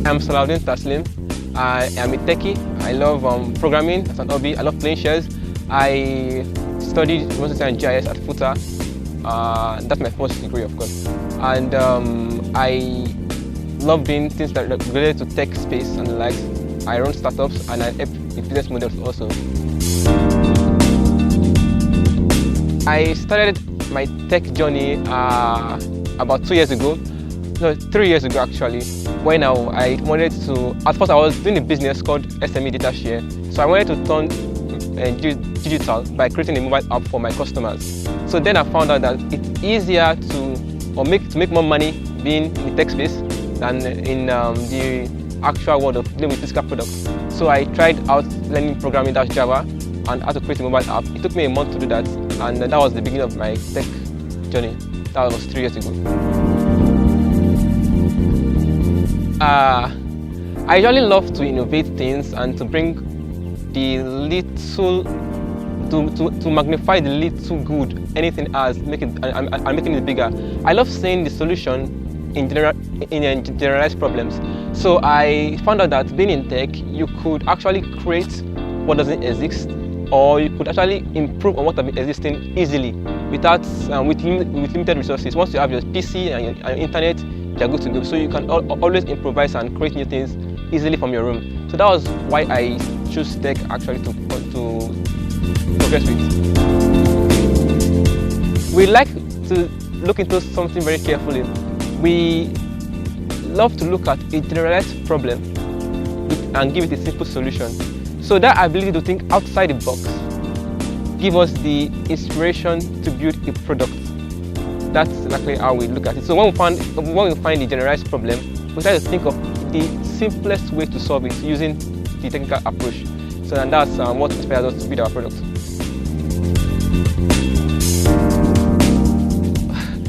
I'm Salaudeen Taslim. I am a techie. I love programming as an hobby. I love playing chess. I studied computer science and GIS at FUTA. That's my first degree, of course. And I love doing things that are related to tech space and the likes. I run startups and I help with business models also. I started my tech journey about 2 years ago. No, 3 years ago actually, when I wanted to, at first I was doing a business called SME Data Share. So I wanted to turn digital by creating a mobile app for my customers. So then I found out that it's easier to make more money being in the tech space than in the actual world of dealing with physical products. So I tried out learning programming Java and how to create a mobile app. It took me a month to do that, and that was the beginning of my tech journey. That was 3 years ago. I usually love to innovate things and to bring the little, to magnify the little good anything has, making it bigger. I love seeing the solution in generalized problems. So I found out that being in tech, you could actually create what doesn't exist, or you could actually improve on what has been existing easily without with limited resources. Once you have your PC and your internet, you're good to go. So you can always improvise and create new things easily from your room. So that was why I chose tech actually to progress with. We like to look into something very carefully. We love to look at a generalized problem and give it a simple solution. So that ability to think outside the box gives us the inspiration to build a product. That's exactly how we look at it. So when we find the generalized problem, we try to think of the simplest way to solve it using the technical approach. So and that's what inspires us to build our product.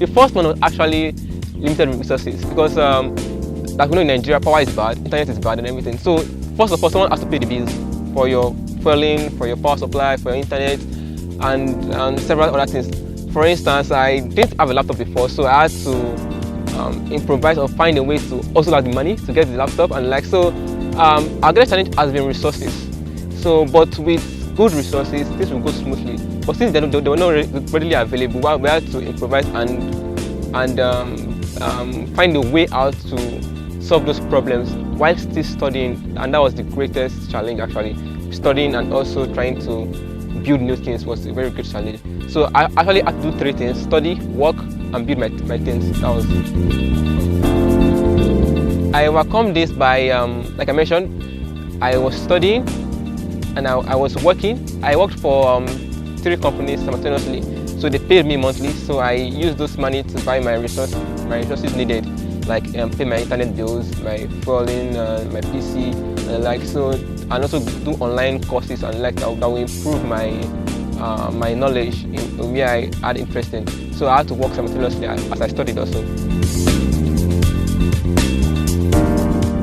The first one was actually limited resources because, like we know in Nigeria, power is bad, internet is bad, and everything. So first of all, someone has to pay the bills for your fueling, for your power supply, for your internet, and several other things. For instance, I didn't have a laptop before, so I had to improvise or find a way to also have the money to get the laptop and like so. Our greatest challenge has been resources. So, but with good resources, this will go smoothly. But since they were not readily available, we had to improvise and find a way out to solve those problems while still studying, and that was the greatest challenge actually. Studying and also trying to build new things was a very good challenge. So I actually had to do 3 things: study, work, and build my things. That was it. I overcome this by, like I mentioned, I was studying and I was working. I worked for 3 companies simultaneously, so they paid me monthly. So I used those money to buy my resources needed, like pay my internet bills, my fueling, my PC, and like so, and also do online courses and like that will improve my my knowledge in where I had interest in. So I had to work simultaneously as I studied also.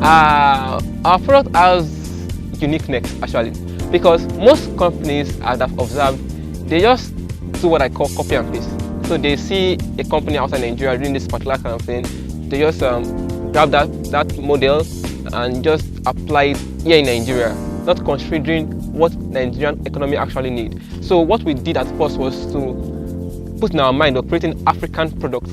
Our product has uniqueness actually, because most companies, as I've observed, they just do what I call copy and paste. So they see a company outside Nigeria doing this particular kind of thing, they just grab that model and just apply it here in Nigeria, not considering what Nigerian economy actually needs. So what we did at first was to put in our mind of creating African products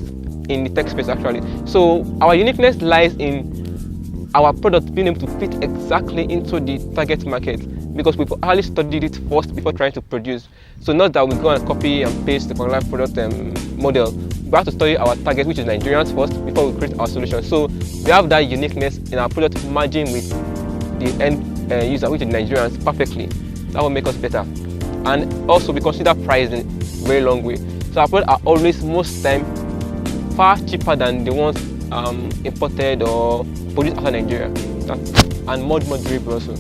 in the tech space actually. So our uniqueness lies in our product being able to fit exactly into the target market, because we've already studied it first before trying to produce. So not that we go and copy and paste the particular product model. We have to study our target, which is Nigerians first, before we create our solution. So we have that uniqueness in our product merging with the end user, which is Nigerians, perfectly. That will make us better. And also we consider price in a very long way. So our products are always, most time, far cheaper than the ones imported or produced outside Nigeria, and more durable also.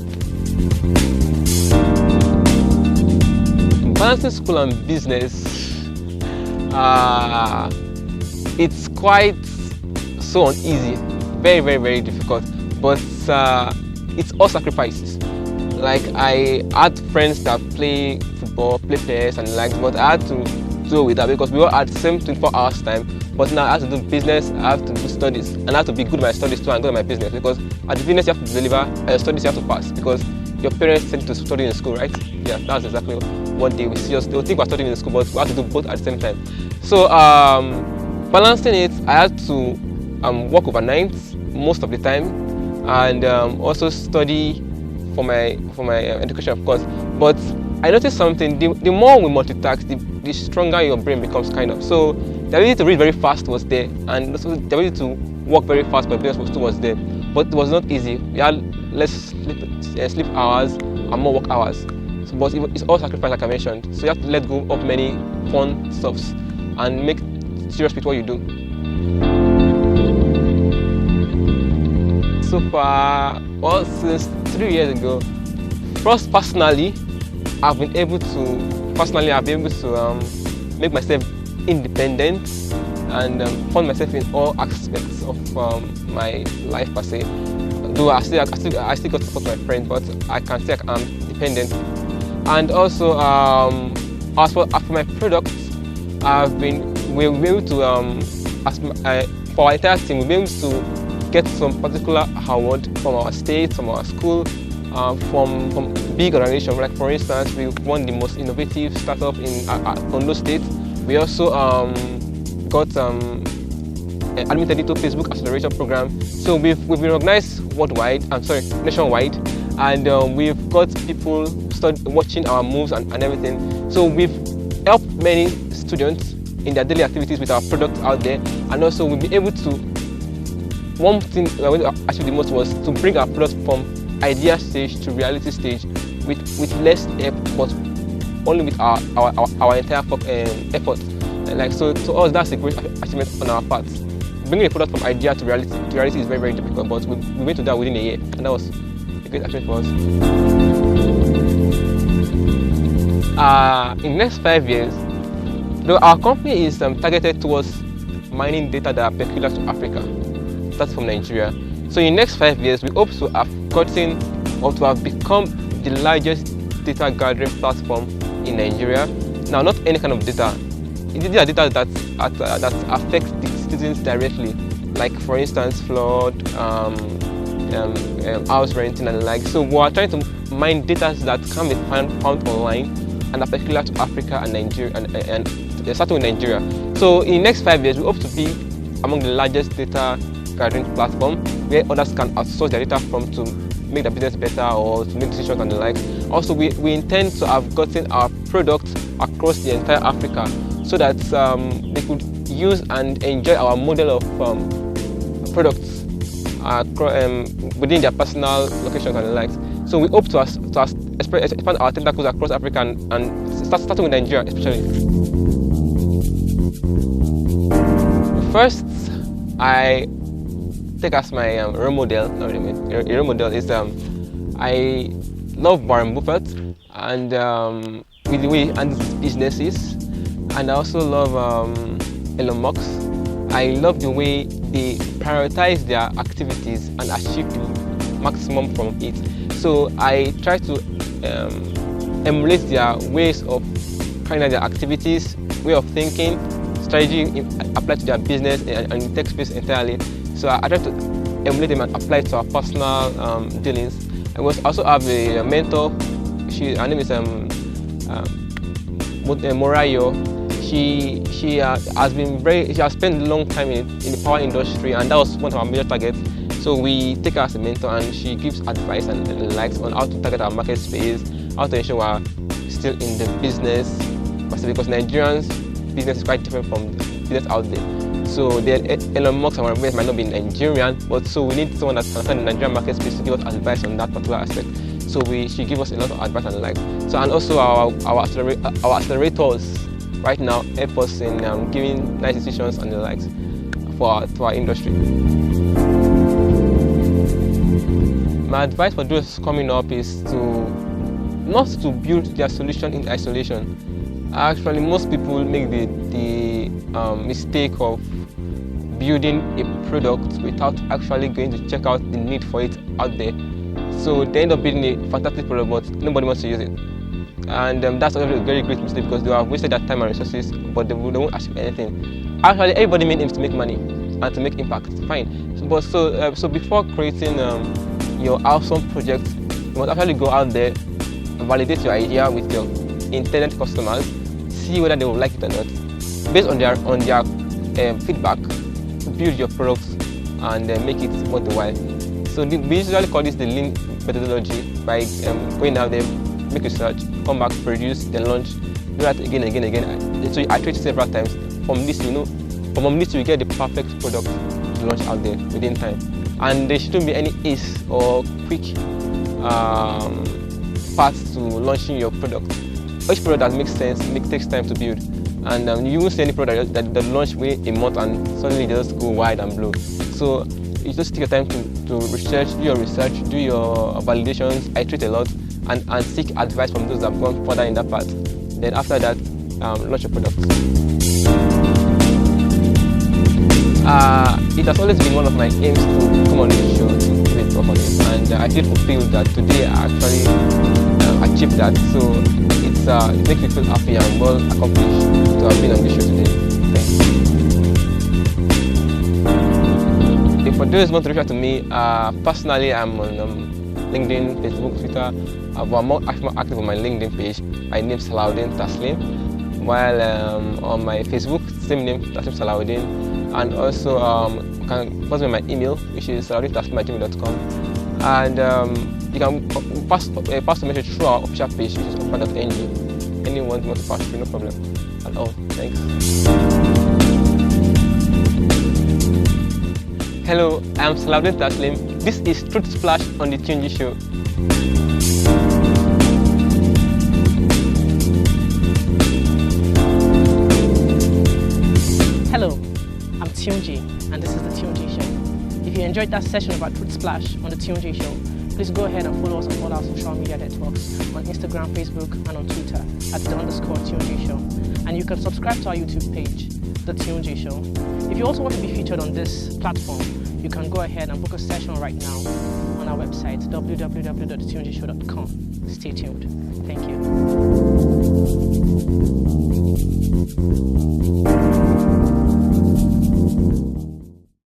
Balancing school and business, it's quite so uneasy, very difficult, but it's all sacrifices. Like I had friends that play football, play PS and like, but I had to deal with that because we all had the same 24 hours time, But now I have to do business, I have to do studies, and I have to be good at my studies too and good at my business, because at the business you have to deliver, at your studies you have to pass, because your parents send you to study in school, right? Yeah, that's exactly what they will see us. They will think we're studying in school, but we have to do both at the same time. So balancing it, I had to work overnight most of the time, and also study for my education, of course. But I noticed something: the more we multitask, the stronger your brain becomes, kind of. So the ability to read very fast was there, and also the ability to work very fast, but business was there. But it was not easy. We had less sleep hours and more work hours. So, but it's all sacrifice, like I mentioned. So you have to let go of many fun stuffs and make serious with what you do. So far, well, since 3 years ago, first personally, I've been able to make myself independent and fund myself in all aspects of my life per se. Though I still got support my friends, but I can say I'm dependent. And also, as for my products, we're able to for our entire team, we're able to get some particular award from our state, from our school, from big organizations. Like for instance, we won the most innovative startup in Ondo State. We also got admitted into Facebook Acceleration Program. So we've been recognized nationwide, and we've got people watching our moves and everything. So we've helped many students in their daily activities with our products out there, and also we'll be able to. One thing I wanted to achieve the most was to bring our products from idea stage to reality stage with less help, but only with our entire effort. Like so to us, that's a great achievement on our part. Bringing a product from idea to reality is very, very difficult, but we went to that within a year, and that was a great achievement for us. In the next 5 years, though our company is targeted towards mining data that are peculiar to Africa, that's from Nigeria. So in the next 5 years, we hope to have gotten or to have become the largest data gathering platform in Nigeria. Now, not any kind of data. These are data that affects the citizens directly, like for instance, flood, house renting and the like. So we are trying to mine data that can be found online and are peculiar to Africa and Nigeria, and starting with Nigeria. So in the next 5 years, we hope to be among the largest data gathering platform where others can outsource their data from to make their business better or to make decisions and the like. Also, we intend to have gotten our products across the entire Africa so that they could use and enjoy our model of products within their personal locations and the like. So we hope to expand our tentacles across Africa and starting with Nigeria especially. First, I take as my role model. A role model is I love Warren Buffett and with the way he handles businesses, and I also love Elon Musk. I love the way they prioritize their activities and achieve the maximum from it. So I try to emulate their ways of carrying out their activities, way of thinking, strategy applied to their business and the tech space entirely. So I try to emulate them and apply it to our personal dealings. I also have a mentor. Her name is Morayo. She has spent a long time in the power industry, and that was one of our major targets. So we take her as a mentor, and she gives advice and likes on how to target our market space, how to ensure we're still in the business, because Nigerians' business is quite different from the business out there. So Elon Musk and Warren Buffett might not be Nigerian, but so we need someone that understands the Nigerian market space to give us advice on that particular aspect. So she gives us a lot of advice and the like. So and also our accelerators right now help us in giving nice decisions and the likes to our industry. My advice for those coming up is not to build their solution in isolation. Actually, most people make the mistake of building a product without actually going to check out the need for it out there. So they end up building a fantastic product, but nobody wants to use it. And that's a very great mistake, because they have wasted their time and resources, but they won't achieve anything. Actually, everybody aims to make money and to make impact. Fine. So before creating your awesome project, you must actually go out there, validate your idea with your intended customers, see whether they will like it or not. Based on their feedback, build your products and make it worthwhile. So we usually call this the lean methodology. By going out there, make research, come back, produce, then launch. Do that again. So you iterate several times. From this, you get the perfect product to launch out there within time. And there shouldn't be any ease or quick paths to launching your product. Each product that makes sense takes time to build. And you won't see any product that launch within a month and suddenly they just go wide and blow. So you just take your time to research, do your validations, iterate a lot, and seek advice from those that have gone further in that path. Then after that, launch your product. It has always been one of my aims to come on this show to do it properly, and I feel fulfilled that today I actually achieved that. So it makes me feel happy and well accomplished to have been on this show today. Thank you. For those who want to reach out to me, personally I'm on LinkedIn, Facebook, Twitter, but I'm more active on my LinkedIn page. My name is Salaudeen Taslim, while on my Facebook, same name, Taslim Salaudeen. And also you can pass me my email, which is salaudeen@gmail.com, and you can pass the message through our official page, which is offer.ng. Anyone who wants to pass through, no problem at all. Thanks. Hello, I'm Salaudeen Taslim. This is Truth Splash on the TNG Show. Hello, I'm Tunji, and this is the Tunji Show. If you enjoyed that session about Truth Splash on the Tunji Show, please go ahead and follow us on all our social media networks on Instagram, Facebook, and on Twitter at @the_Tunji Show. And you can subscribe to our YouTube page, The Tunji Show. If you also want to be featured on this platform, you can go ahead and book a session right now on our website, www.thetunjishow.com. Stay tuned. Thank you.